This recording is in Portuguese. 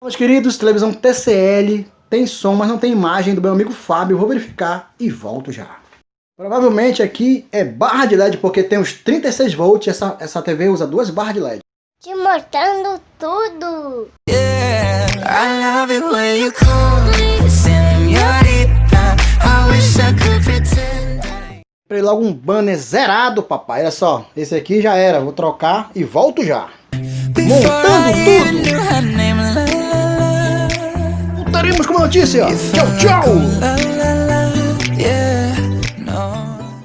Meus queridos, televisão TCL, tem som, mas não tem imagem do meu amigo Fábio. Vou verificar e volto já. Provavelmente aqui é barra de LED, porque tem uns 36 volts, essa TV usa 2 barras de LED. Te mostrando tudo. Yeah, I love it when you call me señorita. I wish I could pretend. Comprei logo um banner zerado, papai. Olha só, esse aqui já era. Vou trocar e volto já. Montando tudo. Voltaremos com a notícia. Tchau, tchau.